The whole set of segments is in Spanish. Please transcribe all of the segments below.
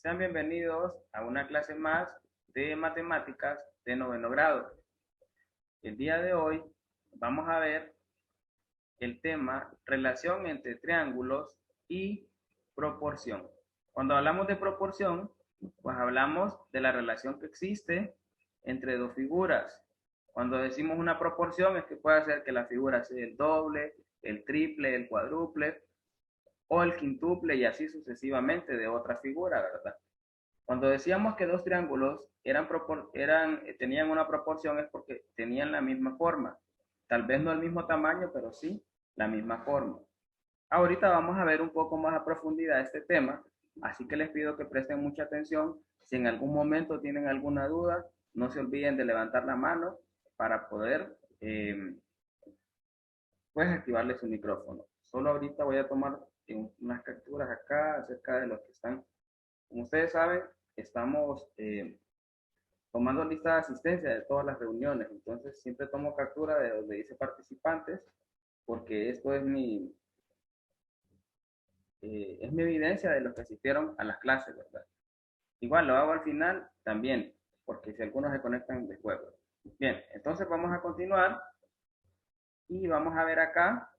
Sean bienvenidos a una clase más de matemáticas de noveno grado. El día de hoy vamos a ver el tema relación entre triángulos y proporción. Cuando hablamos de proporción, pues hablamos de la relación que existe entre dos figuras. Cuando decimos una proporción es que puede ser que la figura sea el doble, el triple, el cuádruple o el quíntuple y así sucesivamente de otra figura, ¿verdad? Cuando decíamos que dos triángulos tenían una proporción es porque tenían la misma forma. Tal vez no el mismo tamaño, pero sí la misma forma. Ahorita vamos a ver un poco más a profundidad este tema, así que les pido que presten mucha atención. Si en algún momento tienen alguna duda, no se olviden de levantar la mano para poder pues activarle su micrófono. Solo ahorita voy a tomar unas capturas acá acerca de los que están. Como ustedes saben, estamos tomando lista de asistencia de todas las reuniones, entonces siempre tomo captura de donde dice participantes, porque esto es mi evidencia de los que asistieron a las clases, ¿verdad? Igual lo hago al final también, porque si algunos se conectan después. Bien, entonces vamos a continuar y vamos a ver acá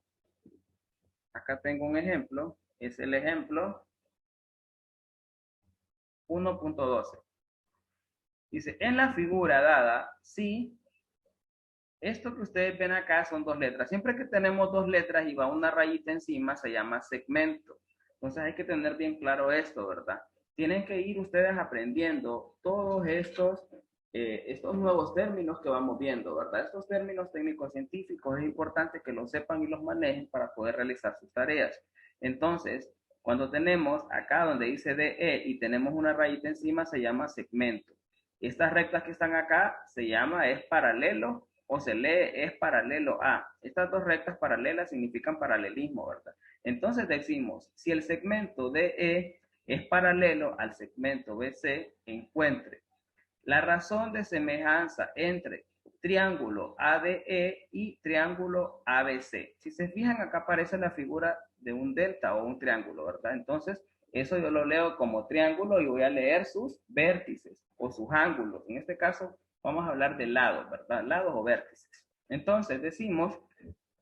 tengo un ejemplo, es el ejemplo 1.12. Dice, en la figura dada, si esto que ustedes ven acá son dos letras. Siempre que tenemos dos letras y va una rayita encima, se llama segmento. Entonces hay que tener bien claro esto, ¿verdad? Tienen que ir ustedes aprendiendo todos estos nuevos términos que vamos viendo, ¿verdad? Estos términos técnicos científicos es importante que los sepan y los manejen para poder realizar sus tareas. Entonces, cuando tenemos acá donde dice DE y tenemos una rayita encima, se llama segmento. Estas rectas que están acá se llama es paralelo o se lee es paralelo a. Estas dos rectas paralelas significan paralelismo, ¿verdad? Entonces decimos, si el segmento DE es paralelo al segmento BC, encuentre la razón de semejanza entre triángulo ADE y triángulo ABC. Si se fijan, acá aparece la figura de un delta o un triángulo, ¿verdad? Entonces, eso yo lo leo como triángulo y voy a leer sus vértices o sus ángulos. En este caso, vamos a hablar de lados, ¿verdad? Lados o vértices. Entonces, decimos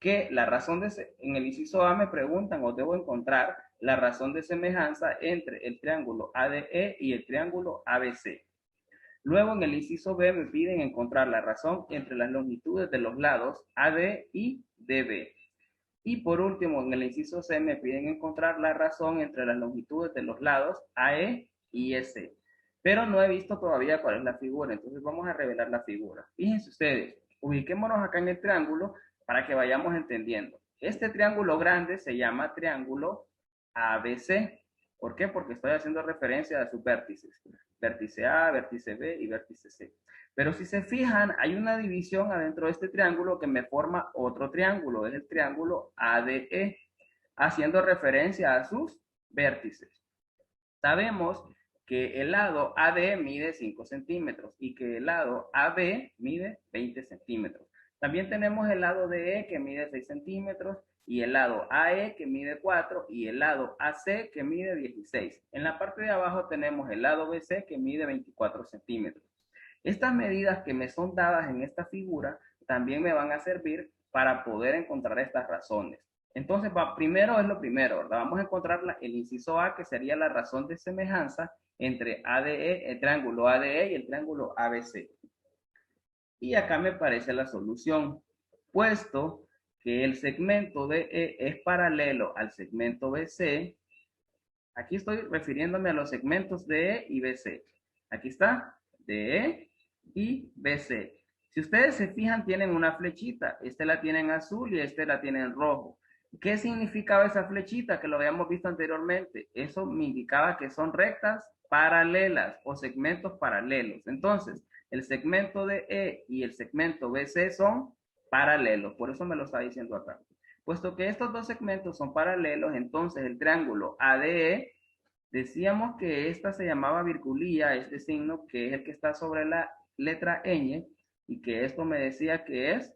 que la razón en el inciso A me preguntan o debo encontrar la razón de semejanza entre el triángulo ADE y el triángulo ABC. Luego en el inciso B me piden encontrar la razón entre las longitudes de los lados AD y DB. Y por último, en el inciso C me piden encontrar la razón entre las longitudes de los lados AE y EC. Pero no he visto todavía cuál es la figura, entonces vamos a revelar la figura. Fíjense ustedes, ubiquémonos acá en el triángulo para que vayamos entendiendo. Este triángulo grande se llama triángulo ABC. ¿Por qué? Porque estoy haciendo referencia a sus vértices. Vértice A, vértice B y vértice C. Pero si se fijan, hay una división adentro de este triángulo que me forma otro triángulo, es el triángulo ADE, haciendo referencia a sus vértices. Sabemos que el lado AD mide 5 centímetros y que el lado AB mide 20 centímetros. También tenemos el lado DE que mide 6 centímetros y el lado AE que mide 4 y el lado AC que mide 16. En la parte de abajo tenemos el lado BC que mide 24 centímetros. Estas medidas que me son dadas en esta figura también me van a servir para poder encontrar estas razones. Entonces, primero es lo primero, ¿verdad? Vamos a encontrar el inciso A, que sería la razón de semejanza entre ADE, el triángulo ADE y el triángulo ABC. Y acá me parece la solución, puesto que el segmento DE es paralelo al segmento BC. Aquí estoy refiriéndome a los segmentos DE y BC. Aquí está, DE y BC. Si ustedes se fijan, tienen una flechita. Este la tienen azul y este la tienen rojo. ¿Qué significaba esa flechita que lo habíamos visto anteriormente? Eso me indicaba que son rectas paralelas o segmentos paralelos. Entonces, el segmento DE y el segmento BC son paralelos. Por eso me lo está diciendo acá. Puesto que estos dos segmentos son paralelos, entonces el triángulo ADE, decíamos que esta se llamaba virgulía, este signo que es el que está sobre la letra ñ, y que esto me decía que es,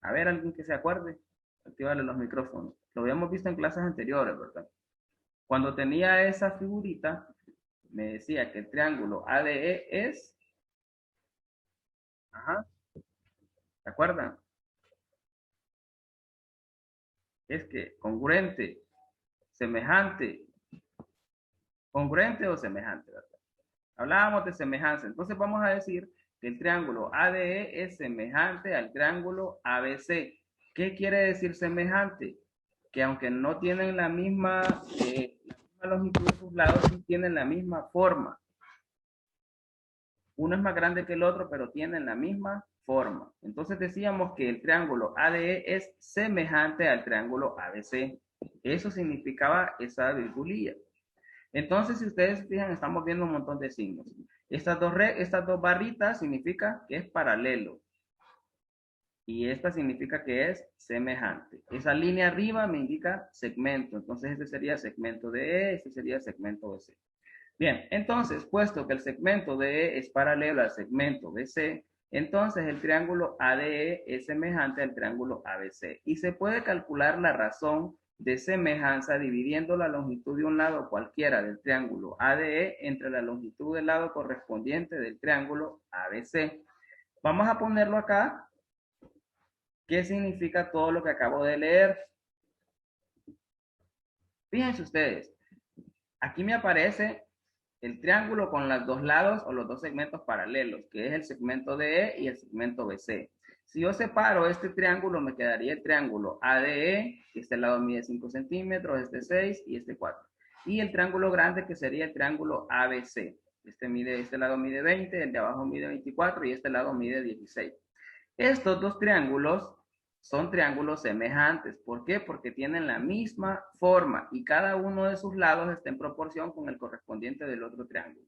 a ver, alguien que se acuerde, activarle los micrófonos. Lo habíamos visto en clases anteriores, ¿verdad? Cuando tenía esa figurita, me decía que el triángulo ADE es, ajá, ¿se acuerdan? Es que semejante, congruente o semejante, ¿verdad? Hablábamos de semejanza, entonces vamos a decir que el triángulo ADE es semejante al triángulo ABC. ¿Qué quiere decir semejante? Que aunque no tienen la misma longitud de sus lados, sí tienen la misma forma. Uno es más grande que el otro, pero tienen la misma forma. Entonces decíamos que el triángulo ADE es semejante al triángulo ABC. Eso significaba esa virgulilla. Entonces, si ustedes se fijan, estamos viendo un montón de signos. Estas dos barritas significa que es paralelo. Y esta significa que es semejante. Esa línea arriba me indica segmento. Entonces, este sería segmento de E, este sería segmento de C. Bien, entonces, puesto que el segmento de E es paralelo al segmento de C, entonces el triángulo ADE es semejante al triángulo ABC. Y se puede calcular la razón de semejanza dividiendo la longitud de un lado cualquiera del triángulo ADE entre la longitud del lado correspondiente del triángulo ABC. Vamos a ponerlo acá. ¿Qué significa todo lo que acabo de leer? Fíjense ustedes, aquí me aparece el triángulo con los dos lados o los dos segmentos paralelos, que es el segmento DE y el segmento BC. Si yo separo este triángulo, me quedaría el triángulo ADE, que este lado mide 5 centímetros, este 6 y este 4. Y el triángulo grande, que sería el triángulo ABC. Este lado mide 20, el de abajo mide 24 y este lado mide 16. Estos dos triángulos son triángulos semejantes. ¿Por qué? Porque tienen la misma forma y cada uno de sus lados está en proporción con el correspondiente del otro triángulo.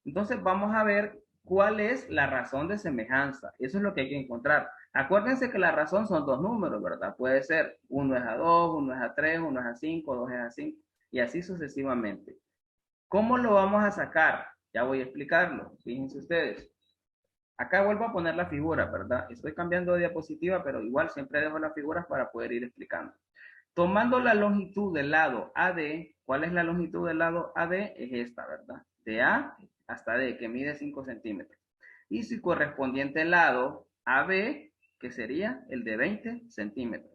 Entonces vamos a ver cuál es la razón de semejanza. Eso es lo que hay que encontrar. Acuérdense que la razón son dos números, ¿verdad? Puede ser 1 es a 2, 1 es a 3, 1 es a 5, 2 es a 5 y así sucesivamente. ¿Cómo lo vamos a sacar? Ya voy a explicarlo. Fíjense ustedes. Acá vuelvo a poner la figura, ¿verdad? Estoy cambiando de diapositiva, pero igual siempre dejo las figuras para poder ir explicando. Tomando la longitud del lado AD, ¿cuál es la longitud del lado AD? Es esta, ¿verdad? De A hasta D, que mide 5 centímetros. Y su correspondiente lado AB, que sería el de 20 centímetros.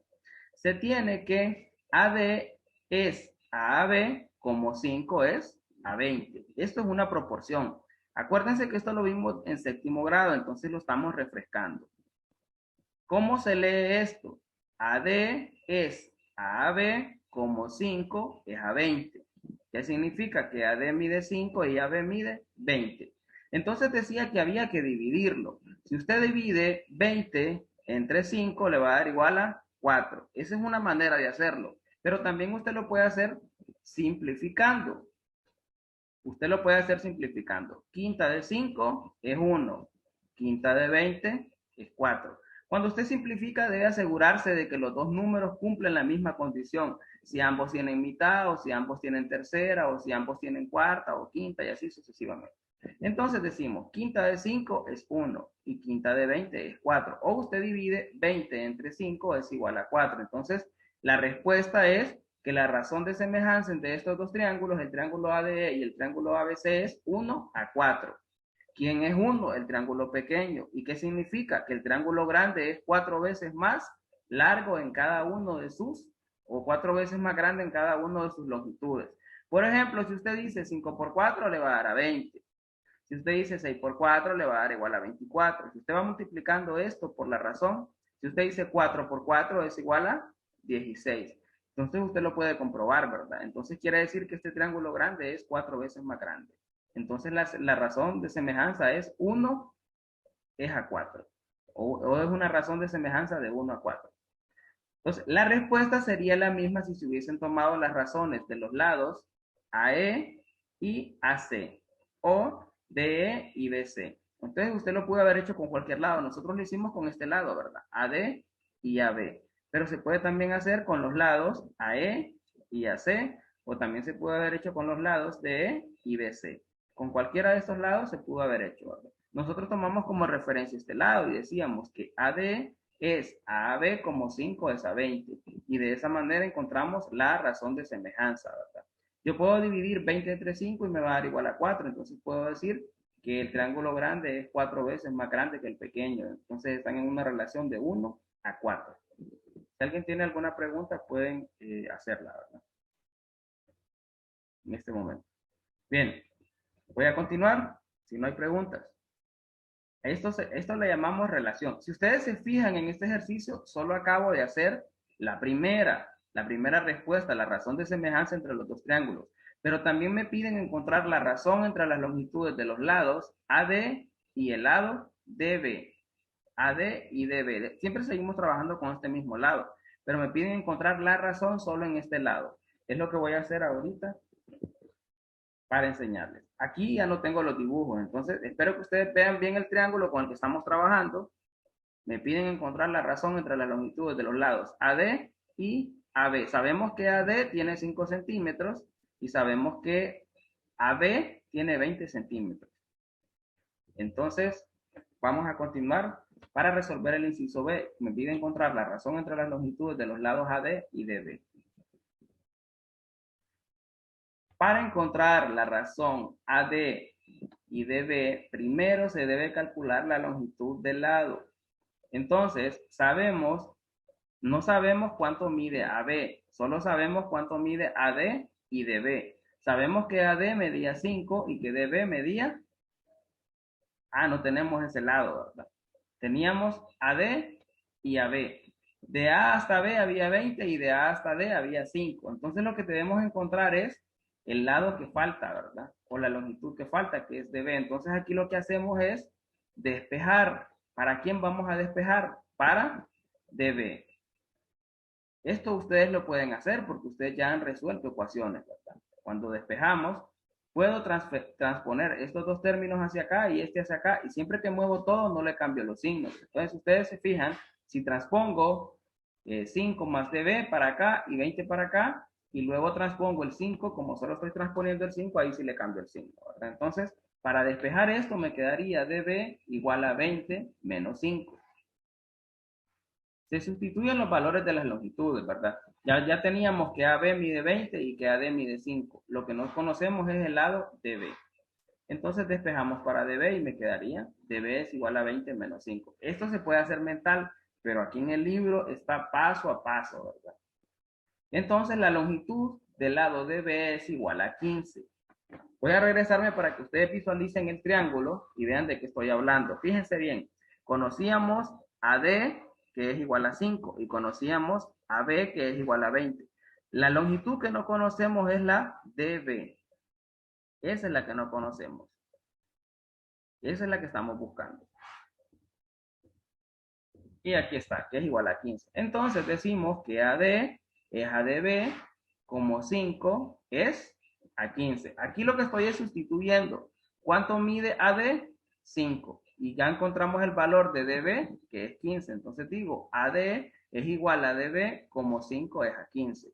Se tiene que AD es a AB como 5 es a 20. Esto es una proporción. Acuérdense que esto lo vimos en séptimo grado, entonces lo estamos refrescando. ¿Cómo se lee esto? AD es a AB como 5 es a 20. ¿Qué significa? Que AD mide 5 y AB mide 20. Entonces decía que había que dividirlo. Si usted divide 20 entre 5, le va a dar igual a 4. Esa es una manera de hacerlo. Pero también usted lo puede hacer simplificando. Usted lo puede hacer simplificando. Quinta de 5 es 1. Quinta de 20 es 4. Cuando usted simplifica, debe asegurarse de que los dos números cumplen la misma condición. Si ambos tienen mitad, o si ambos tienen tercera, o si ambos tienen cuarta o quinta, y así sucesivamente. Entonces decimos, quinta de 5 es 1 y quinta de 20 es 4. O usted divide 20 entre 5 es igual a 4. Entonces, la respuesta es que la razón de semejanza entre estos dos triángulos, el triángulo ADE y el triángulo ABC, es 1 a 4. ¿Quién es 1? El triángulo pequeño. ¿Y qué significa? Que el triángulo grande es 4 veces más largo en cada uno de sus, o 4 veces más grande en cada uno de sus longitudes. Por ejemplo, si usted dice 5 por 4, le va a dar a 20. Si usted dice 6 por 4, le va a dar igual a 24. Si usted va multiplicando esto por la razón, si usted dice 4 por 4 es igual a 16. Entonces usted lo puede comprobar, ¿verdad? Entonces quiere decir que este triángulo grande es 4 veces más grande. Entonces la razón de semejanza es 1 es a 4. O es una razón de semejanza de 1 a 4. Entonces la respuesta sería la misma si se hubiesen tomado las razones de los lados AE y AC. O DE y BC. Entonces usted lo pudo haber hecho con cualquier lado. Nosotros lo hicimos con este lado, ¿verdad? AD y AB. Pero se puede también hacer con los lados AE y AC. O también se puede haber hecho con los lados DE y BC. Con cualquiera de estos lados se pudo haber hecho, ¿verdad? Nosotros tomamos como referencia este lado y decíamos que AD es a AB como 5 es a 20. Y de esa manera encontramos la razón de semejanza, ¿verdad? Yo puedo dividir 20 entre 5 y me va a dar igual a 4. Entonces puedo decir que el triángulo grande es 4 veces más grande que el pequeño. Entonces están en una relación de 1 a 4. Si alguien tiene alguna pregunta, pueden hacerla, ¿verdad? En este momento. Bien, voy a continuar, si no hay preguntas. Esto le llamamos relación. Si ustedes se fijan en este ejercicio, solo acabo de hacer la primera respuesta, la razón de semejanza entre los dos triángulos. Pero también me piden encontrar la razón entre las longitudes de los lados AD y el lado DB. AD y DB. Siempre seguimos trabajando con este mismo lado, pero me piden encontrar la razón solo en este lado. Es lo que voy a hacer ahorita para enseñarles. Aquí ya no tengo los dibujos, entonces espero que ustedes vean bien el triángulo con el que estamos trabajando. Me piden encontrar la razón entre las longitudes de los lados AD y AB. Sabemos que AD tiene 5 centímetros y sabemos que AB tiene 20 centímetros. Entonces, vamos a continuar. Para resolver el inciso B, me pide encontrar la razón entre las longitudes de los lados AD y DB. Para encontrar la razón AD y DB, primero se debe calcular la longitud del lado. Entonces, no sabemos cuánto mide AB, solo sabemos cuánto mide AD y DB. Sabemos que AD medía 5 y que DB medía... no tenemos ese lado, ¿verdad? Teníamos AD y AB. De A hasta B había 20 y de A hasta D había 5. Entonces lo que debemos encontrar es el lado que falta, ¿verdad? O la longitud que falta, que es DB. Entonces aquí lo que hacemos es despejar. ¿Para quién vamos a despejar? Para DB. Esto ustedes lo pueden hacer porque ustedes ya han resuelto ecuaciones, ¿verdad? Cuando despejamos, puedo transponer estos dos términos hacia acá y este hacia acá, y siempre que muevo todo no le cambio los signos. Entonces ustedes se fijan, si transpongo 5 más db para acá y 20 para acá, y luego transpongo el 5, como solo estoy transponiendo el 5, ahí sí le cambio el signo, ¿verdad? Entonces, para despejar esto me quedaría db igual a 20 menos 5. Se sustituyen los valores de las longitudes, ¿verdad? Ya teníamos que AB mide 20 y que AD mide 5. Lo que no conocemos es el lado DB. Entonces despejamos para DB y me quedaría DB es igual a 20 menos 5. Esto se puede hacer mental, pero aquí en el libro está paso a paso, ¿verdad? Entonces la longitud del lado DB es igual a 15. Voy a regresarme para que ustedes visualicen el triángulo y vean de qué estoy hablando. Fíjense bien, conocíamos AD, que es igual a 5, y conocíamos AB, que es igual a 20. La longitud que no conocemos es la DB. Esa es la que no conocemos. Esa es la que estamos buscando. Y aquí está, que es igual a 15. Entonces decimos que AD es ADB, como 5 es a 15. Aquí lo que estoy es sustituyendo. ¿Cuánto mide AD? 5. Y ya encontramos el valor de DB, que es 15. Entonces digo, AD es igual a DB, como 5 es a 15.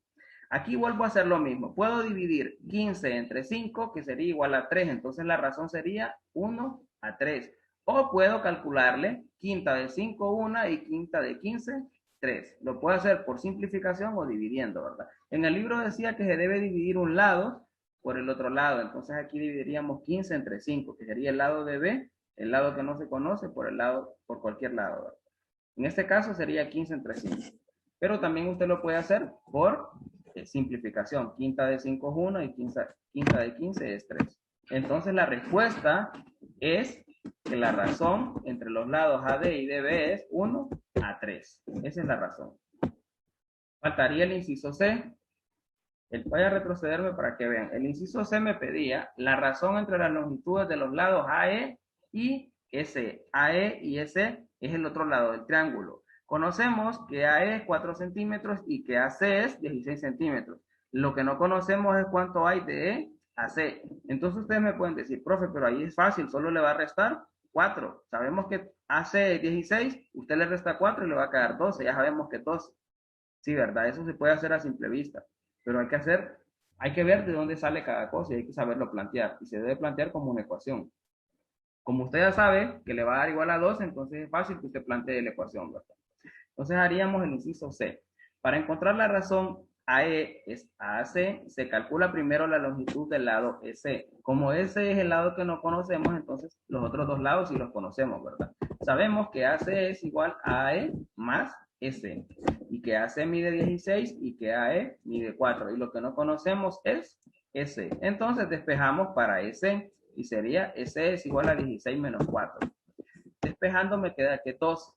Aquí vuelvo a hacer lo mismo. Puedo dividir 15 entre 5, que sería igual a 3. Entonces la razón sería 1 a 3. O puedo calcularle quinta de 5, 1 y quinta de 15, 3. Lo puedo hacer por simplificación o dividiendo, ¿verdad? En el libro decía que se debe dividir un lado por el otro lado. Entonces aquí dividiríamos 15 entre 5, que sería el lado de B, el lado que no se conoce, por cualquier lado, ¿verdad? En este caso sería 15 entre 5. Pero también usted lo puede hacer por simplificación. Quinta de 5 es 1 y quinta de 15 es 3. Entonces la respuesta es que la razón entre los lados AD y DB es 1 a 3. Esa es la razón. Faltaría el inciso C. Voy a retrocederme para que vean. El inciso C me pedía la razón entre las longitudes de los lados AE y SE. AE y SE es el otro lado del triángulo. Conocemos que AE es 4 centímetros y que AC es 16 centímetros. Lo que no conocemos es cuánto hay de E a C. Entonces ustedes me pueden decir, profe, pero ahí es fácil, solo le va a restar 4. Sabemos que AC es 16, usted le resta 4 y le va a quedar 12. Ya sabemos que 12. Sí, ¿verdad? Eso se puede hacer a simple vista. Pero hay que ver de dónde sale cada cosa y hay que saberlo plantear. Y se debe plantear como una ecuación. Como usted ya sabe que le va a dar igual a 12, entonces es fácil que usted plantee la ecuación, ¿verdad? Entonces haríamos el inciso C. Para encontrar la razón AE es AC, se calcula primero la longitud del lado EC. Como ese es el lado que no conocemos, entonces los otros dos lados sí los conocemos, ¿verdad? Sabemos que AC es igual a AE más EC, y que AC mide 16 y que AE mide 4, y lo que no conocemos es EC. Entonces despejamos para EC, y sería EC es igual a 16 menos 4. Despejando me queda que 12.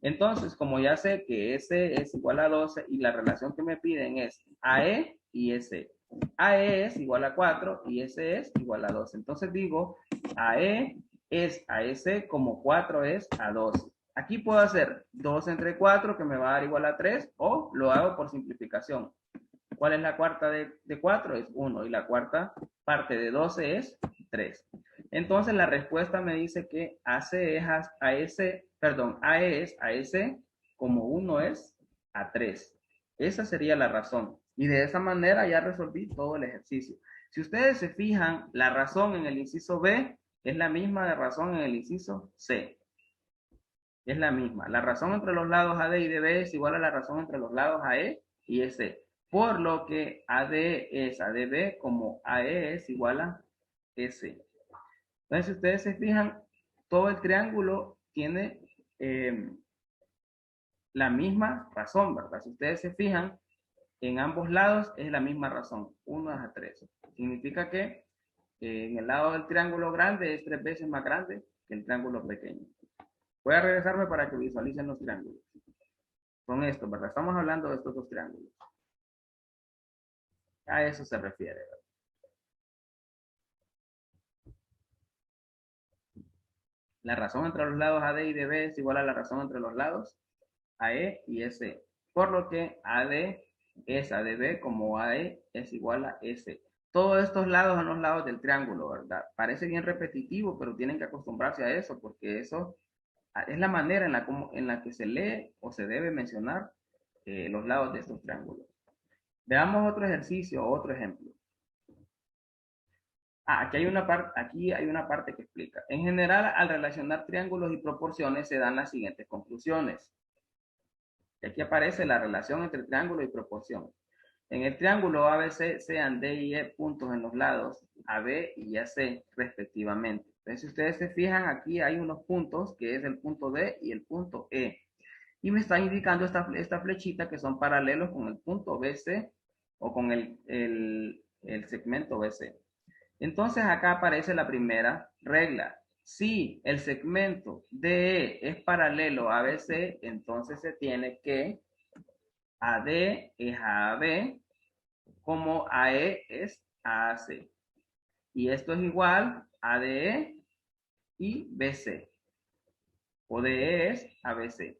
Entonces, como ya sé que S es igual a 12 y la relación que me piden es AE y S. AE es igual a 4 y S es igual a 12. Entonces digo, AE es a S como 4 es a 12. Aquí puedo hacer 2 entre 4 que me va a dar igual a 3, o lo hago por simplificación. ¿Cuál es la cuarta de 4? Es 1, y la cuarta parte de 12 es 3. Entonces la respuesta me dice que AC es a S, perdón, AE es a S como 1 es a 3. Esa sería la razón. Y de esa manera ya resolví todo el ejercicio. Si ustedes se fijan, la razón en el inciso B es la misma de razón en el inciso C. Es la misma. La razón entre los lados AD y DB es igual a la razón entre los lados AE y EC. Por lo que AD es a DB como AE es igual a EC. Entonces, si ustedes se fijan, todo el triángulo tiene la misma razón, ¿verdad? Si ustedes se fijan, en ambos lados es la misma razón, 1 es a 3. Significa que en el lado del triángulo grande es 3 veces más grande que el triángulo pequeño. Voy a regresarme para que visualicen los triángulos. Son estos, ¿verdad? Estamos hablando de estos dos triángulos. A eso se refiere, ¿verdad? La razón entre los lados AD y DB es igual a la razón entre los lados AE y SE. Por lo que AD es a DB como AE es igual a S. Todos estos lados son los lados del triángulo, ¿verdad? Parece bien repetitivo, pero tienen que acostumbrarse a eso, porque eso es la manera en la que se lee o se debe mencionar los lados de estos triángulos. Veamos otro ejercicio o otro ejemplo. Aquí hay una parte que explica. En general, al relacionar triángulos y proporciones se dan las siguientes conclusiones. Y aquí aparece la relación entre triángulo y proporción. En el triángulo ABC sean D y E puntos en los lados AB y AC respectivamente. Entonces, si ustedes se fijan, aquí hay unos puntos que es el punto D y el punto E. Y me está indicando esta flechita que son paralelos con el punto BC o con el segmento BC. Entonces acá aparece la primera regla. Si el segmento DE es paralelo a BC, entonces se tiene que AD es a AB, como AE es a AC. Y esto es igual a DE y BC. O DE es a BC.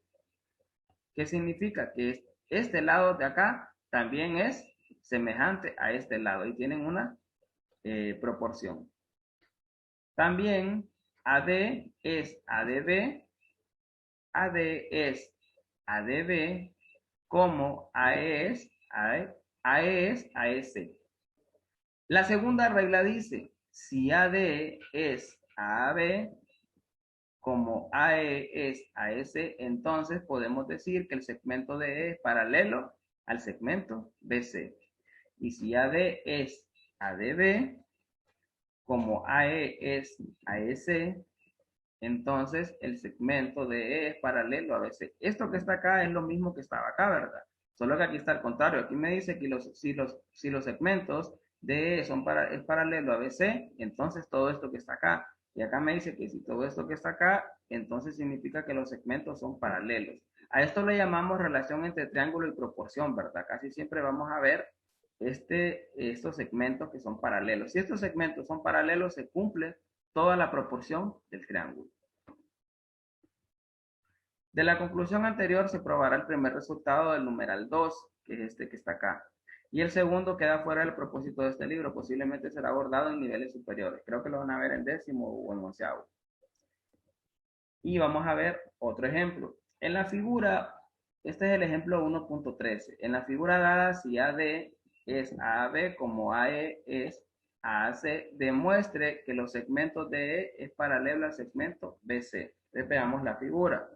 ¿Qué significa? Que este lado de acá también es semejante a este lado y tienen una proporción. También AD es ADB, AD es ADB, como AE es AES. La segunda regla dice, si AD es AB, como AE es AS, entonces podemos decir que el segmento DE es paralelo al segmento BC. Y si AD es ADB, como AE es AS, entonces el segmento DE es paralelo a BC. Esto que está acá es lo mismo que estaba acá, ¿verdad? Solo que aquí está al contrario. Aquí me dice que si los segmentos DE es paralelo a BC, entonces todo esto que está acá. Y acá me dice que si todo esto que está acá, entonces significa que los segmentos son paralelos. A esto le llamamos relación entre triángulo y proporción, ¿verdad? Casi siempre vamos a ver estos segmentos que son paralelos. Si estos segmentos son paralelos, se cumple toda la proporción del triángulo. De la conclusión anterior se probará el primer resultado del numeral 2, que es este que está acá. Y el segundo queda fuera del propósito de este libro, posiblemente será abordado en niveles superiores. Creo que lo van a ver en 10º o en 11º. Y vamos a ver otro ejemplo. En la figura, este es el ejemplo 1.13. En la figura dada, si AD es AB como AE es AC, demuestre que los segmentos de E es paralelo al segmento BC. Entonces veamos la figura.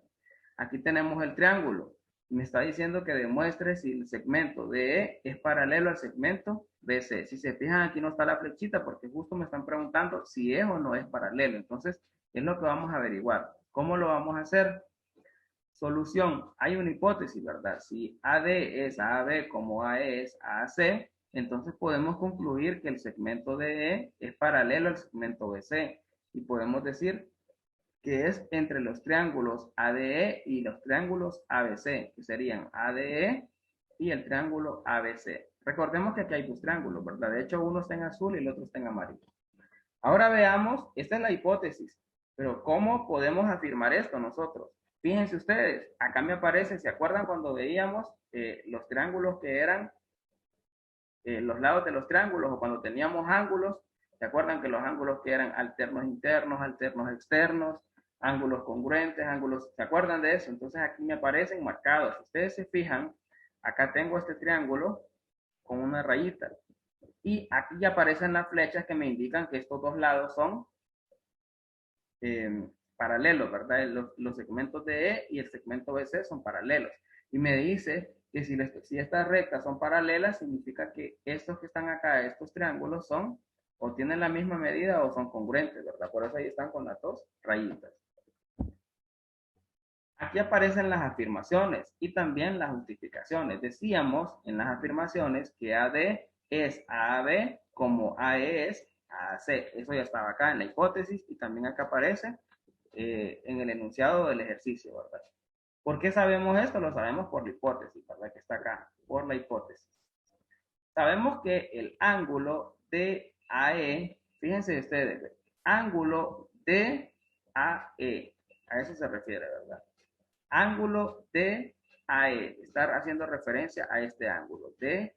Aquí tenemos el triángulo. Me está diciendo que demuestre si el segmento DE es paralelo al segmento BC. Si se fijan, aquí no está la flechita porque justo me están preguntando si es o no es paralelo. Entonces, es lo que vamos a averiguar. ¿Cómo lo vamos a hacer? Solución. Hay una hipótesis, ¿verdad? Si AD es AB como AE es AC, entonces podemos concluir que el segmento DE es paralelo al segmento BC. Y podemos decir que es entre los triángulos ADE y los triángulos ABC, que serían ADE y el triángulo ABC. Recordemos que aquí hay dos triángulos, ¿verdad? De hecho, uno está en azul y el otro está en amarillo. Ahora veamos, esta es la hipótesis, pero ¿cómo podemos afirmar esto nosotros? Fíjense ustedes, acá me aparece, ¿se acuerdan cuando veíamos los triángulos que eran los lados de los triángulos o cuando teníamos ángulos? ¿Se acuerdan que los ángulos que eran alternos internos, alternos externos, ángulos congruentes, ángulos, ¿se acuerdan de eso? Entonces aquí me aparecen marcados. Si ustedes se fijan, acá tengo este triángulo con una rayita. Y aquí ya aparecen las flechas que me indican que estos dos lados son paralelos, ¿verdad? Los segmentos de E y el segmento BC son paralelos. Y me dice que si estas rectas son paralelas, significa que estos que están acá, estos triángulos, son o tienen la misma medida o son congruentes, ¿verdad? Por eso ahí están con las dos rayitas. Aquí aparecen las afirmaciones y también las justificaciones. Decíamos en las afirmaciones que AD es AB como AE es AC. Eso ya estaba acá en la hipótesis y también acá aparece en el enunciado del ejercicio, ¿verdad? ¿Por qué sabemos esto? Lo sabemos por la hipótesis, ¿verdad? Que está acá, por la hipótesis. Sabemos que el ángulo de AE, fíjense ustedes, ángulo de AE, a eso se refiere, ¿verdad? Ángulo de AE, estar haciendo referencia a este ángulo de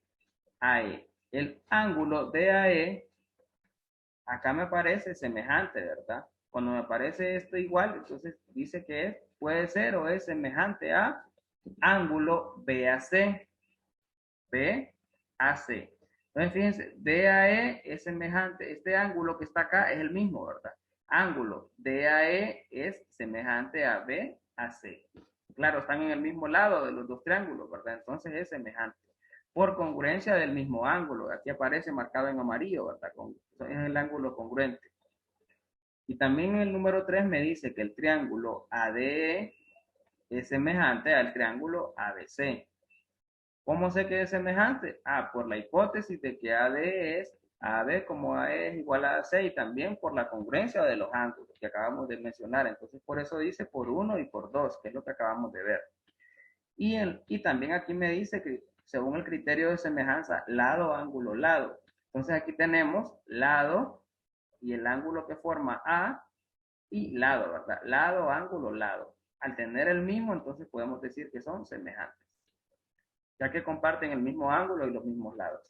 AE. El ángulo de AE, acá me parece semejante, ¿verdad? Cuando me aparece esto igual, entonces dice que puede ser o es semejante a ángulo BAC. BAC. Entonces, fíjense, DAE es semejante, este ángulo que está acá es el mismo, ¿verdad? Ángulo DAE es semejante a BAC. Claro, están en el mismo lado de los dos triángulos, ¿verdad? Entonces es semejante. Por congruencia del mismo ángulo, aquí aparece marcado en amarillo, ¿verdad? Es el ángulo congruente. Y también el número 3 me dice que el triángulo ADE es semejante al triángulo ABC. ¿Cómo sé que es semejante? Ah, por la hipótesis de que AD es AB como AE es igual a AC y también por la congruencia de los ángulos que acabamos de mencionar. Entonces, por eso dice por 1 y por 2, que es lo que acabamos de ver. Y también aquí me dice que según el criterio de semejanza, lado, ángulo, lado. Entonces, aquí tenemos lado y el ángulo que forma A y lado, ¿verdad? Lado, ángulo, lado. Al tener el mismo, entonces podemos decir que son semejantes, ya que comparten el mismo ángulo y los mismos lados.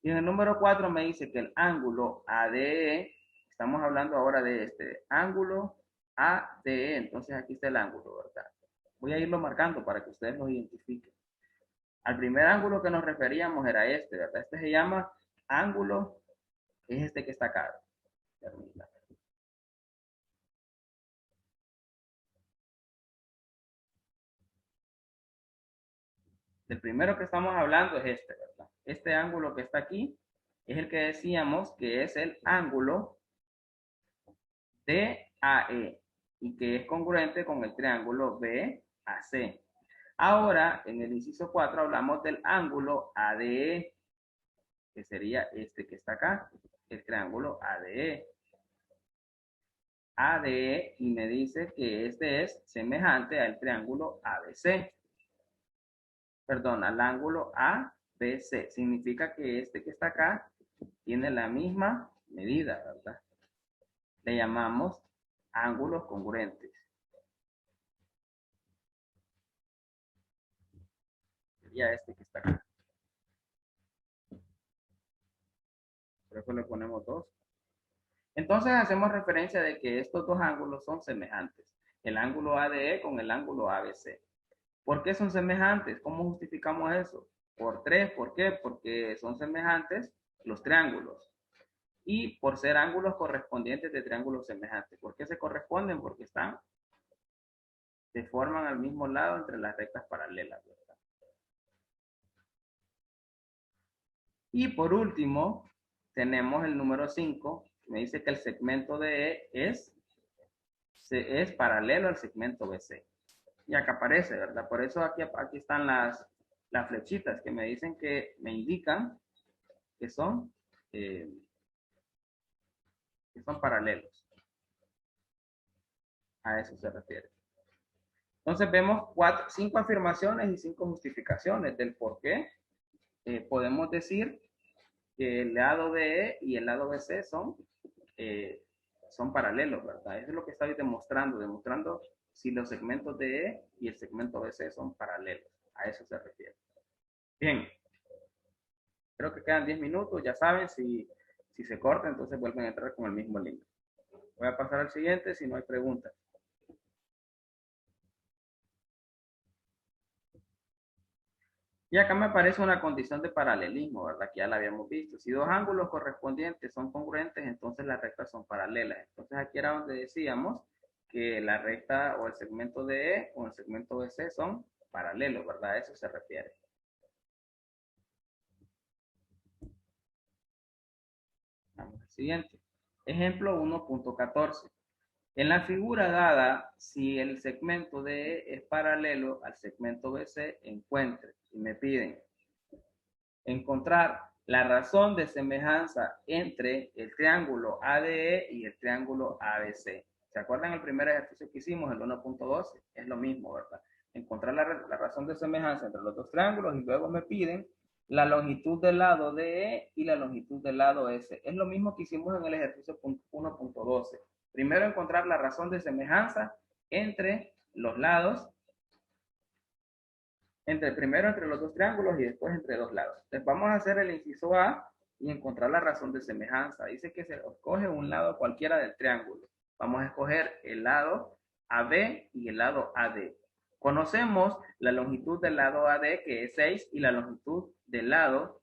Y en el número 4 me dice que el ángulo ADE, estamos hablando ahora de este ángulo ADE, entonces aquí está el ángulo, ¿verdad? Voy a irlo marcando para que ustedes lo identifiquen. Al primer ángulo que nos referíamos era este, ¿verdad? Este se llama ángulo, es este que está acá. El primero que estamos hablando es este, ¿verdad? Este ángulo que está aquí es el que decíamos que es el ángulo DAE y que es congruente con el triángulo BAC. Ahora, en el inciso 4 hablamos del ángulo ADE, que sería este que está acá, el triángulo ADE. ADE y me dice que este es semejante al triángulo ABC. Perdón, al ángulo ABC. Significa que este que está acá tiene la misma medida, ¿verdad? Le llamamos ángulos congruentes. Sería este que está acá. Por eso le ponemos 2. Entonces hacemos referencia de que estos dos ángulos son semejantes. El ángulo ADE con el ángulo ABC. ¿Por qué son semejantes? ¿Cómo justificamos eso? Por 3. ¿Por qué? Porque son semejantes los triángulos. Y por ser ángulos correspondientes de triángulos semejantes. ¿Por qué se corresponden? Porque están se forman al mismo lado entre las rectas paralelas, ¿verdad? Y por último, tenemos el número 5, que me dice que el segmento de E es paralelo al segmento BC. Y acá aparece, ¿verdad? Por eso aquí están las flechitas que me dicen que me indican que son paralelos. A eso se refiere. Entonces vemos 5 afirmaciones y 5 justificaciones del por qué podemos decir que el lado de E y el lado BC son paralelos, ¿verdad? Eso es lo que estoy demostrando si los segmentos de E y el segmento BC son paralelos. A eso se refiere. Bien, creo que quedan 10 minutos, ya saben, si se corta, entonces vuelven a entrar con el mismo link. Voy a pasar al siguiente si no hay preguntas. Y acá me aparece una condición de paralelismo, ¿verdad? Que ya la habíamos visto. Si dos ángulos correspondientes son congruentes, entonces las rectas son paralelas. Entonces aquí era donde decíamos que la recta o el segmento de E o el segmento de C son paralelos, ¿verdad? A eso se refiere. Vamos al siguiente. Ejemplo 1.14. En la figura dada, si el segmento de E es paralelo al segmento BC, encuentre. Y me piden encontrar la razón de semejanza entre el triángulo ADE y el triángulo ABC. ¿Se acuerdan el primer ejercicio que hicimos, el 1.12? Es lo mismo, ¿verdad? Encontrar la razón de semejanza entre los dos triángulos y luego me piden la longitud del lado DE y la longitud del lado S. Es lo mismo que hicimos en el ejercicio 1.12. Primero encontrar la razón de semejanza entre los lados, primero entre los dos triángulos y después entre dos lados. Entonces vamos a hacer el inciso A y encontrar la razón de semejanza. Dice que se escoge un lado cualquiera del triángulo. Vamos a escoger el lado AB y el lado AD. Conocemos la longitud del lado AD, que es 6, y la longitud del lado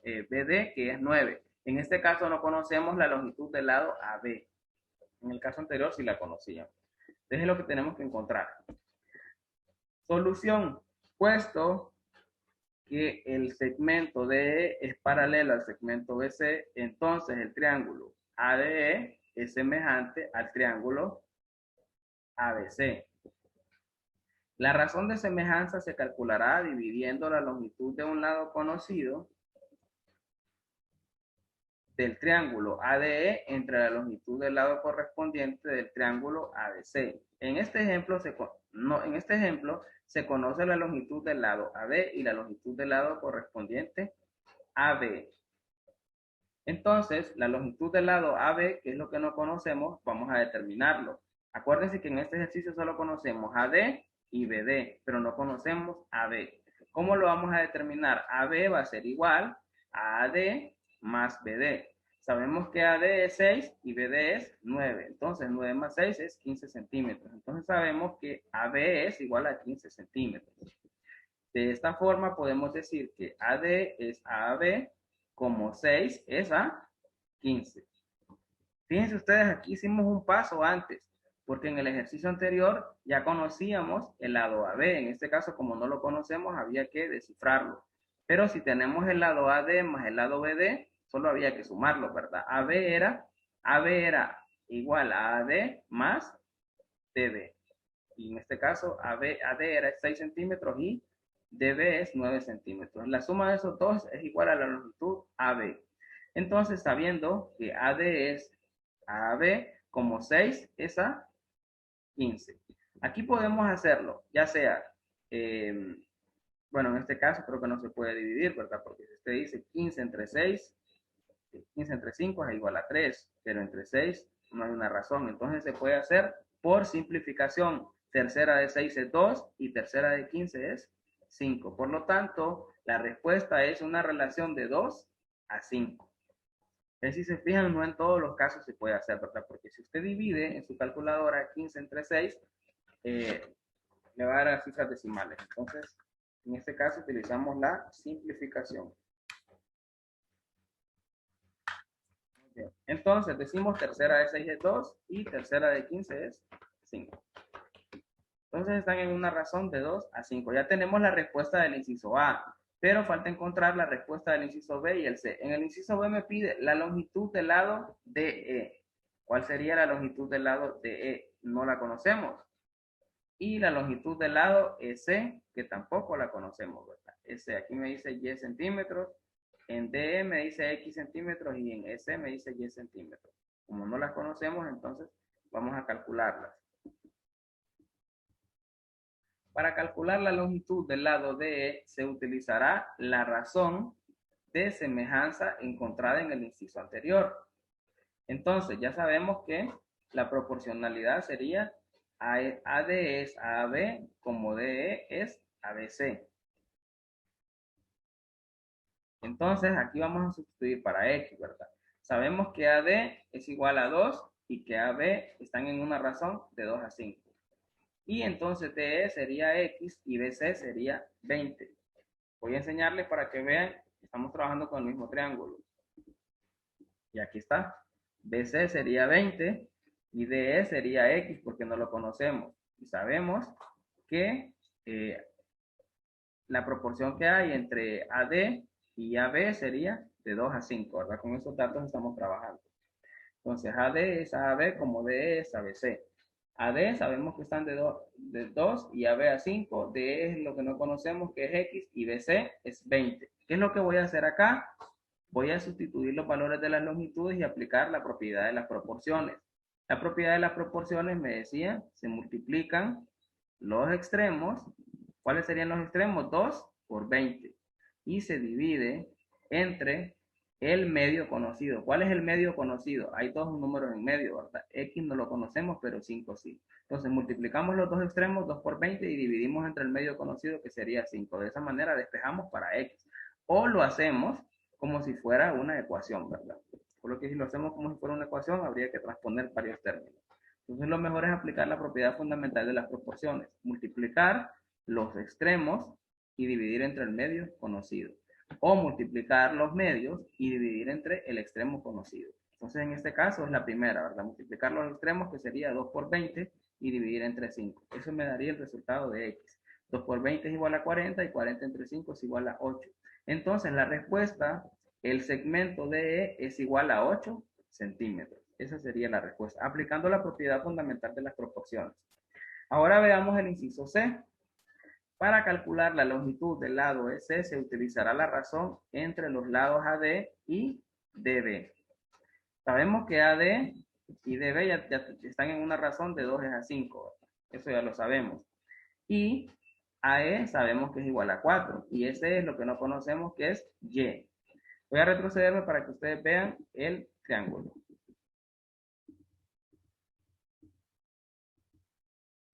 BD, que es 9. En este caso no conocemos la longitud del lado AB. En el caso anterior sí la conocíamos. Entonces es lo que tenemos que encontrar. Solución. Puesto que el segmento DE es paralelo al segmento BC, entonces el triángulo ADE es semejante al triángulo ABC. La razón de semejanza se calculará dividiendo la longitud de un lado conocido del triángulo ADE entre la longitud del lado correspondiente del triángulo ABC. En este ejemplo se conoce la longitud del lado AD y la longitud del lado correspondiente AB. Entonces, la longitud del lado AB, que es lo que no conocemos, vamos a determinarlo. Acuérdense que en este ejercicio solo conocemos AD y BD, pero no conocemos AB. ¿Cómo lo vamos a determinar? AB va a ser igual a AD más BD. Sabemos que AD es 6 y BD es 9. Entonces, 9 más 6 es 15 centímetros. Entonces, sabemos que AB es igual a 15 centímetros. De esta forma, podemos decir que AD es a AB como 6 es a 15. Fíjense ustedes, aquí hicimos un paso antes, porque en el ejercicio anterior ya conocíamos el lado AB. En este caso, como no lo conocemos, había que descifrarlo. Pero si tenemos el lado AD más el lado BD, solo había que sumarlo, ¿verdad? AB era igual a AD más DB. Y en este caso, AD era 6 centímetros y DB es 9 centímetros. La suma de esos dos es igual a la longitud AB. Entonces, sabiendo que AD es a AB como 6 es a 15. Aquí podemos hacerlo, ya sea, bueno, en este caso creo que no se puede dividir, ¿verdad? Porque si usted dice 15 entre 6, 15 entre 5 es igual a 3, pero entre 6 no hay una razón. Entonces se puede hacer por simplificación. Tercera de 6 es 2 y tercera de 15 es 5. Por lo tanto, la respuesta es una relación de 2 a 5. Si se fijan, no en todos los casos se puede hacer, ¿verdad? Porque si usted divide en su calculadora 15 entre 6, le va a dar cifras decimales. Entonces, en este caso utilizamos la simplificación. Entonces, decimos tercera de 6 es 2 y tercera de 15 es 5. Entonces están en una razón de 2 a 5. Ya tenemos la respuesta del inciso A, pero falta encontrar la respuesta del inciso B y el C. En el inciso B me pide la longitud del lado DE. ¿Cuál sería la longitud del lado DE? No la conocemos. Y la longitud del lado EC, que tampoco la conocemos, ¿verdad? EC, aquí me dice Y centímetros, en DE me dice X centímetros y en EC me dice Y centímetros. Como no las conocemos, entonces vamos a calcularlas. Para calcular la longitud del lado DE se utilizará la razón de semejanza encontrada en el inciso anterior. Entonces ya sabemos que la proporcionalidad sería AD es AB como DE es ABC. Entonces aquí vamos a sustituir para X, ¿verdad? Sabemos que AD es igual a 2 y que AB están en una razón de 2 a 5. Y entonces DE sería X y BC sería 20. Voy a enseñarles para que vean que estamos trabajando con el mismo triángulo. Y aquí está. BC sería 20 y DE sería X porque no lo conocemos. Y sabemos que la proporción que hay entre AD y AB sería de 2 a 5, ¿verdad? Con esos datos estamos trabajando. Entonces AD es AB como DE es ABC. AD sabemos que están de 2 y AB a 5. DE es lo que no conocemos que es X y BC es 20. ¿Qué es lo que voy a hacer acá? Voy a sustituir los valores de las longitudes y aplicar la propiedad de las proporciones. La propiedad de las proporciones me decía, se multiplican los extremos. ¿Cuáles serían los extremos? 2 por 20. Y se divide entre el medio conocido. ¿Cuál es el medio conocido? Hay dos números en medio, ¿verdad? X no lo conocemos, pero 5 sí. Entonces multiplicamos los dos extremos, 2 por 20, y dividimos entre el medio conocido, que sería 5. De esa manera despejamos para X. O lo hacemos como si fuera una ecuación, ¿verdad? Por lo que si lo hacemos como si fuera una ecuación, habría que transponer varios términos. Entonces lo mejor es aplicar la propiedad fundamental de las proporciones. Multiplicar los extremos y dividir entre el medio conocido. O multiplicar los medios y dividir entre el extremo conocido. Entonces en este caso es la primera, ¿verdad? Multiplicar los extremos, que sería 2 por 20, y dividir entre 5. Eso me daría el resultado de X. 2 por 20 es igual a 40 y 40 entre 5 es igual a 8. Entonces la respuesta, el segmento DE es igual a 8 centímetros. Esa sería la respuesta, aplicando la propiedad fundamental de las proporciones. Ahora veamos el inciso C. Para calcular la longitud del lado EC se utilizará la razón entre los lados AD y DB. Sabemos que AD y DB ya están en una razón de 2 a 5. Eso ya lo sabemos. Y AE sabemos que es igual a 4. Y ese es lo que no conocemos, que es Y. Voy a retrocederme para que ustedes vean el triángulo.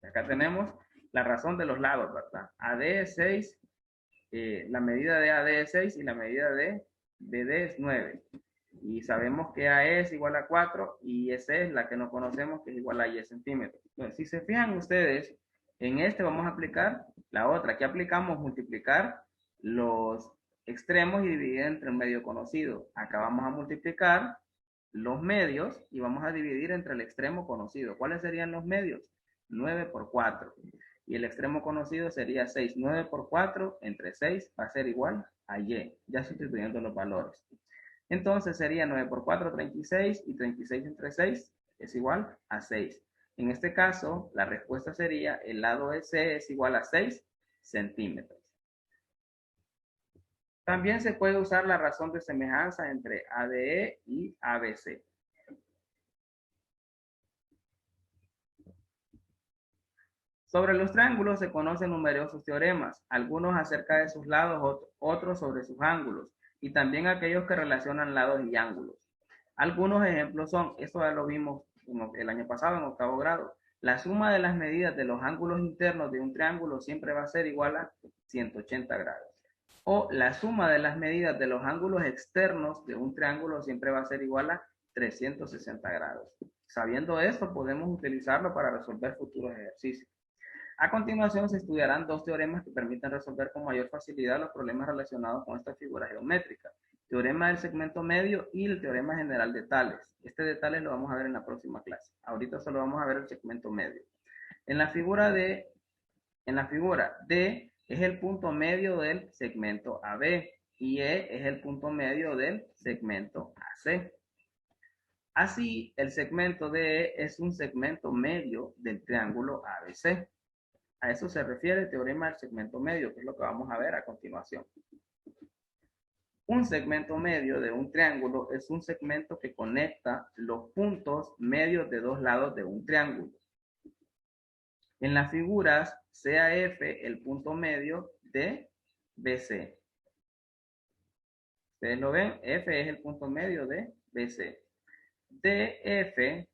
Acá tenemos la razón de los lados, ¿verdad? AD es 6, la medida de AD es 6 y la medida de BD es 9. Y sabemos que AE es igual a 4 y esa es la que no conocemos, que es igual a Y centímetros. Entonces, si se fijan ustedes, en este vamos a aplicar la otra. Aquí aplicamos multiplicar los extremos y dividir entre el medio conocido. Acá vamos a multiplicar los medios y vamos a dividir entre el extremo conocido. ¿Cuáles serían los medios? 9 por 4. Y el extremo conocido sería 6. 9 por 4 entre 6 va a ser igual a Y, ya sustituyendo los valores. Entonces sería 9 por 4, 36, y 36 entre 6 es igual a 6. En este caso, la respuesta sería el lado EC es igual a 6 centímetros. También se puede usar la razón de semejanza entre ADE y ABC. Sobre los triángulos se conocen numerosos teoremas, algunos acerca de sus lados, otros sobre sus ángulos, y también aquellos que relacionan lados y ángulos. Algunos ejemplos son, esto ya lo vimos el año pasado en octavo grado, la suma de las medidas de los ángulos internos de un triángulo siempre va a ser igual a 180 grados. O la suma de las medidas de los ángulos externos de un triángulo siempre va a ser igual a 360 grados. Sabiendo esto, podemos utilizarlo para resolver futuros ejercicios. A continuación se estudiarán dos teoremas que permiten resolver con mayor facilidad los problemas relacionados con esta figura geométrica. Teorema del segmento medio y el teorema general de Tales. Este de Tales lo vamos a ver en la próxima clase. Ahorita solo vamos a ver el segmento medio. En la figura de En la figura, D es el punto medio del segmento AB y E es el punto medio del segmento AC. Así, el segmento DE es un segmento medio del triángulo ABC. A eso se refiere el teorema del segmento medio, que es lo que vamos a ver a continuación. Un segmento medio de un triángulo es un segmento que conecta los puntos medios de dos lados de un triángulo. En las figuras, sea F el punto medio de BC. Ustedes lo ven, F es el punto medio de BC. DF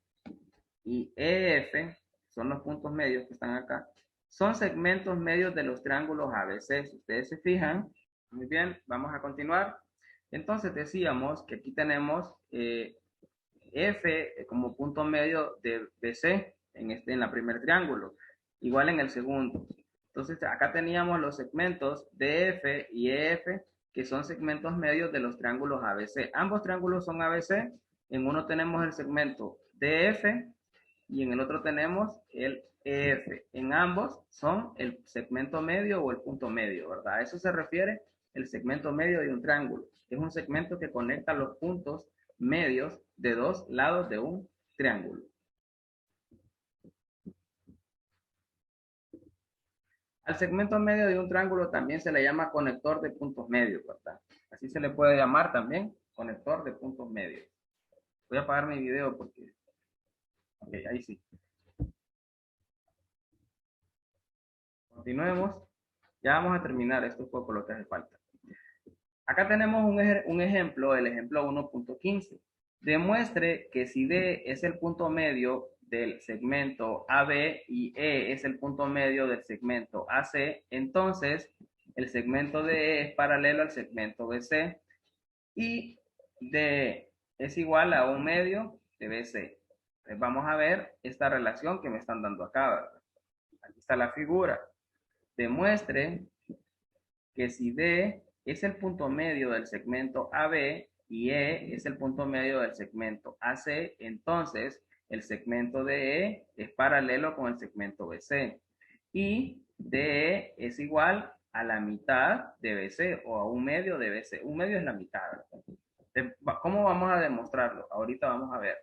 y EF son los puntos medios que están acá. Son segmentos medios de los triángulos ABC. Si ustedes se fijan, muy bien, vamos a continuar. Entonces decíamos que aquí tenemos F como punto medio de BC en la primer triángulo, igual en el segundo. Entonces acá teníamos los segmentos DF y EF, que son segmentos medios de los triángulos ABC. Ambos triángulos son ABC. En uno tenemos el segmento DF y en el otro tenemos el EF. En ambos son el segmento medio o el punto medio, ¿verdad? A eso se refiere el segmento medio de un triángulo. Es un segmento que conecta los puntos medios de dos lados de un triángulo. Al segmento medio de un triángulo también se le llama conector de puntos medios, ¿verdad? Así se le puede llamar también conector de puntos medios. Voy a apagar mi video porque... Ok, ahí sí. Continuemos. Ya vamos a terminar. Esto es poco lo que hace falta. Acá tenemos un ejemplo, el ejemplo 1.15. Demuestre que si D es el punto medio del segmento AB y E es el punto medio del segmento AC, entonces el segmento DE es paralelo al segmento BC y DE es igual a un medio de BC. Entonces vamos a ver esta relación que me están dando acá, ¿verdad? Aquí está la figura. Demuestre que si D es el punto medio del segmento AB y E es el punto medio del segmento AC, entonces el segmento DE es paralelo con el segmento BC y DE es igual a la mitad de BC o a un medio de BC. Un medio es la mitad, ¿verdad? ¿Cómo vamos a demostrarlo? Ahorita vamos a ver.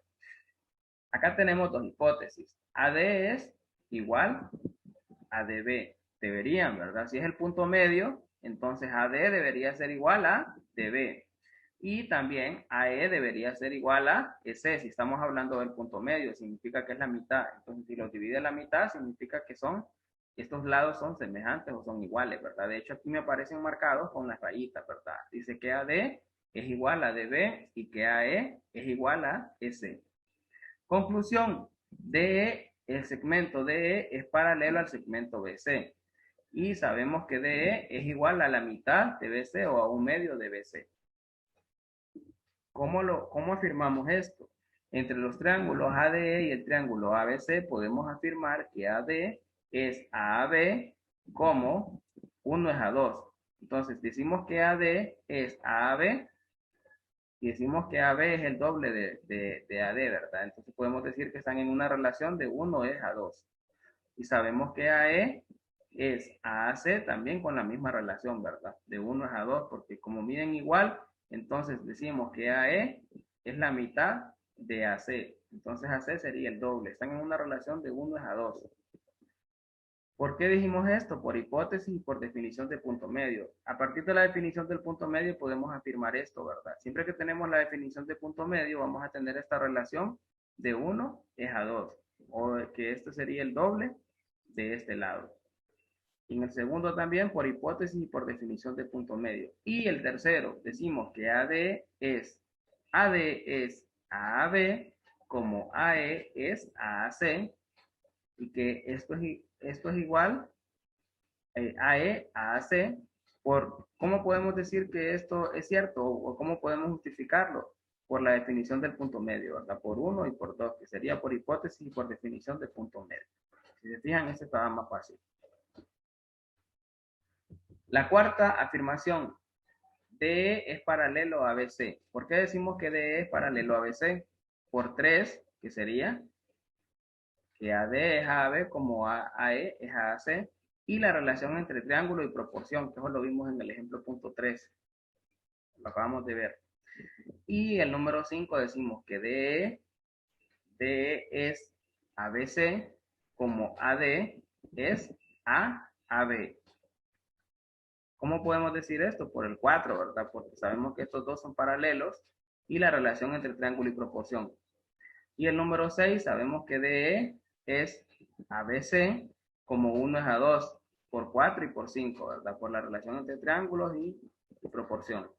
Acá tenemos dos hipótesis. AD es igual a DB. Deberían, ¿verdad? Si es el punto medio, entonces AD debería ser igual a DB. Y también AE debería ser igual a EC. Si estamos hablando del punto medio, significa que es la mitad. Entonces, si lo divide a la mitad, significa que estos lados son semejantes o son iguales, ¿verdad? De hecho, aquí me aparecen marcados con las rayitas, ¿verdad? Dice que AD es igual a DB y que AE es igual a EC. Conclusión, DE, el segmento DE es paralelo al segmento BC. Y sabemos que DE es igual a la mitad de BC o a un medio de BC. ¿Cómo afirmamos esto? Entre los triángulos ADE y el triángulo ABC podemos afirmar que AD es a AB como 1 es a 2. Entonces decimos que AD es a AB y decimos que AB es el doble de AD, ¿verdad? Entonces podemos decir que están en una relación de 1 es a 2. Y sabemos que AE es a AC también con la misma relación, ¿verdad? De 1 es a 2, porque como miden igual, entonces decimos que AE es la mitad de AC. Entonces AC sería el doble. Están en una relación de 1 es a 2. ¿Por qué dijimos esto? Por hipótesis y por definición de punto medio. A partir de la definición del punto medio podemos afirmar esto, ¿verdad? Siempre que tenemos la definición de punto medio, vamos a tener esta relación de 1 es a 2. O que esto sería el doble de este lado. Y en el segundo también por hipótesis y por definición de punto medio. Y el tercero, decimos que AD es a AB como AE es a AC y que esto es igual AE a AC. ¿Cómo podemos decir que esto es cierto o cómo podemos justificarlo? Por la definición del punto medio, ¿verdad? Por 1 y por 2, que sería por hipótesis y por definición de punto medio. Si se fijan, este estaba más fácil. La cuarta afirmación, DE es paralelo a BC. ¿Por qué decimos que DE es paralelo a BC? Por 3, que sería que AD es a AB como AE es a AC, y la relación entre triángulo y proporción, que eso lo vimos en el ejemplo punto 3. Lo acabamos de ver. Y el número 5 decimos que DE es ABC, como AD es AAB. ¿Cómo podemos decir esto? Por el 4, ¿verdad? Porque sabemos que estos dos son paralelos y la relación entre triángulo y proporción. Y el número 6, sabemos que DE es ABC, como 1 es a 2, por 4 y por 5, ¿verdad? Por la relación entre triángulos y proporción.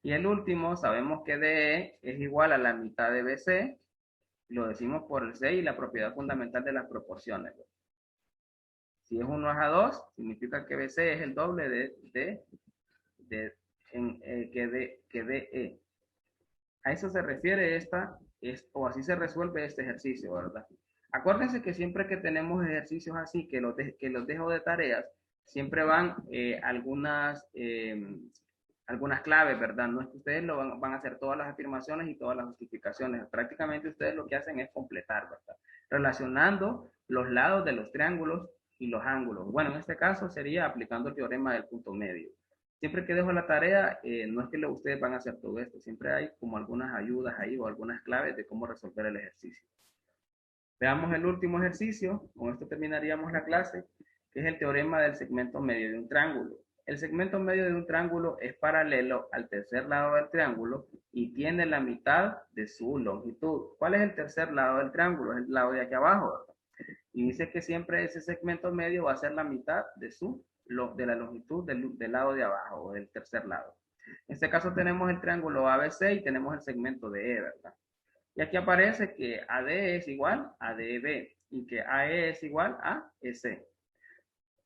Y el último, sabemos que DE es igual a la mitad de BC, lo decimos por el 6 y la propiedad fundamental de las proporciones. Si es 1 es a 2, significa que BC es el doble que DE. A eso se refiere o así se resuelve este ejercicio, ¿verdad? Acuérdense que siempre que tenemos ejercicios así, que los dejo de tareas, siempre van algunas claves, ¿verdad? No es que ustedes van a hacer todas las afirmaciones y todas las justificaciones. Prácticamente ustedes lo que hacen es completar, ¿verdad? Relacionando los lados de los triángulos y los ángulos. Bueno, en este caso sería aplicando el teorema del punto medio. Siempre que dejo la tarea, no es que ustedes van a hacer todo esto, siempre hay como algunas ayudas ahí o algunas claves de cómo resolver el ejercicio. Veamos el último ejercicio, con esto terminaríamos la clase, que es el teorema del segmento medio de un triángulo. El segmento medio de un triángulo es paralelo al tercer lado del triángulo y tiene la mitad de su longitud. ¿Cuál es el tercer lado del triángulo? Es el lado de aquí abajo, ¿verdad? Y dice que siempre ese segmento medio va a ser la mitad de la longitud del lado de abajo o del tercer lado. En este caso tenemos el triángulo ABC y tenemos el segmento de E, ¿verdad? Y aquí aparece que AD es igual a DB y que AE es igual a EC.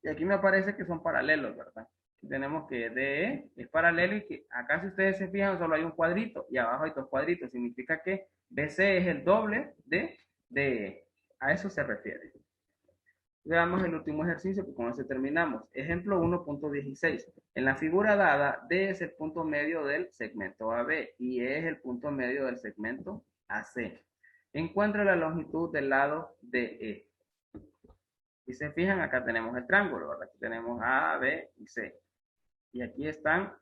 Y aquí me aparece que son paralelos, ¿verdad? Tenemos que DE es paralelo y que acá si ustedes se fijan solo hay un cuadrito y abajo hay dos cuadritos. Significa que BC es el doble de DE. A eso se refiere. Veamos el último ejercicio, que con ese terminamos. Ejemplo 1.16. En la figura dada, D es el punto medio del segmento AB y E es el punto medio del segmento AC. Encuentra la longitud del lado DE. Si se fijan, acá tenemos el triángulo, ¿verdad? Aquí tenemos A, B y C. Y aquí están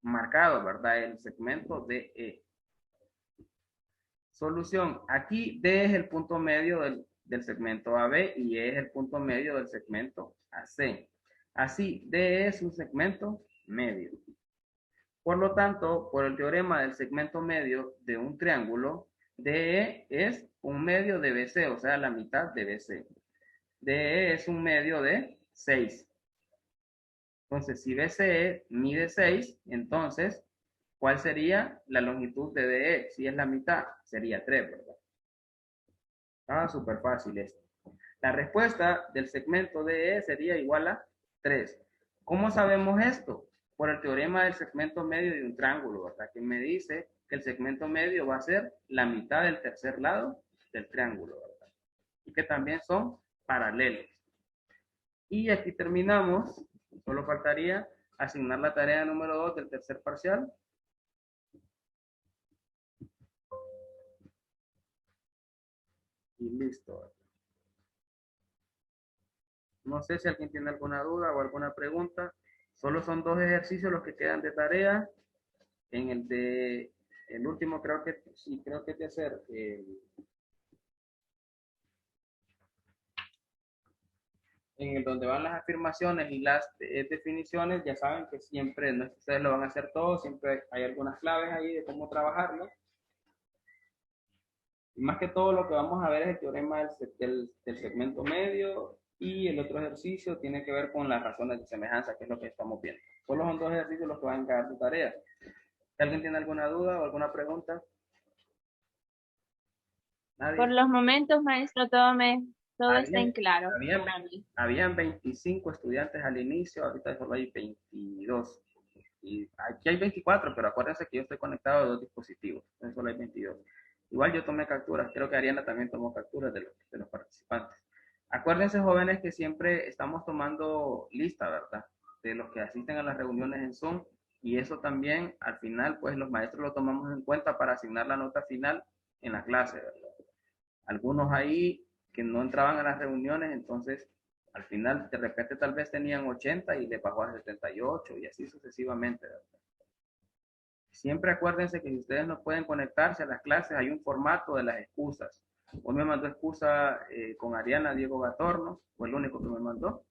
marcados, ¿verdad? El segmento DE. Solución. Aquí D es el punto medio del segmento AB y E es el punto medio del segmento AC. Así, DE es un segmento medio. Por lo tanto, por el teorema del segmento medio de un triángulo, DE es un medio de BC, o sea, la mitad de BC. DE es un medio de 6. Entonces, si BCE mide 6, entonces, ¿cuál sería la longitud de DE? Si es la mitad, sería 3, ¿verdad? Estaba súper fácil esto. La respuesta del segmento DE sería igual a 3. ¿Cómo sabemos esto? Por el teorema del segmento medio de un triángulo, ¿verdad? Que me dice que el segmento medio va a ser la mitad del tercer lado del triángulo, ¿verdad? Y que también son paralelos. Y aquí terminamos. Solo faltaría asignar la tarea número 2 del tercer parcial. Y listo. No sé si alguien tiene alguna duda o alguna pregunta. Solo son 2 ejercicios los que quedan de tarea. En el último creo que sí, creo que es de hacer en el donde van las afirmaciones y las definiciones, ya saben que siempre, no es que ustedes lo van a hacer todo, siempre hay algunas claves ahí de cómo trabajarlo. Y más que todo lo que vamos a ver es el teorema del segmento medio y el otro ejercicio tiene que ver con las razones de semejanza, que es lo que estamos viendo. Solo son 2 ejercicios los que van a quedar su tarea. Si alguien tiene alguna duda o alguna pregunta. ¿Nadie? Por los momentos, maestro, todo está en claro para mí. Habían 25 estudiantes al inicio, ahorita solo hay 22. Y aquí hay 24, pero acuérdense que yo estoy conectado a 2 dispositivos, entonces solo hay 22. Igual yo tomé capturas, creo que Ariana también tomó capturas de los participantes. Acuérdense, jóvenes, que siempre estamos tomando lista, ¿verdad? De los que asisten a las reuniones en Zoom, y eso también, al final, pues los maestros lo tomamos en cuenta para asignar la nota final en la clase, ¿verdad? Algunos ahí que no entraban a las reuniones, entonces Al final, de repente, tal vez tenían 80 y le bajó a 78 y así sucesivamente, ¿verdad? Siempre acuérdense que si ustedes no pueden conectarse a las clases, hay un formato de las excusas. Hoy me mandó excusa con Ariana Diego Gatorno, fue el único que me mandó.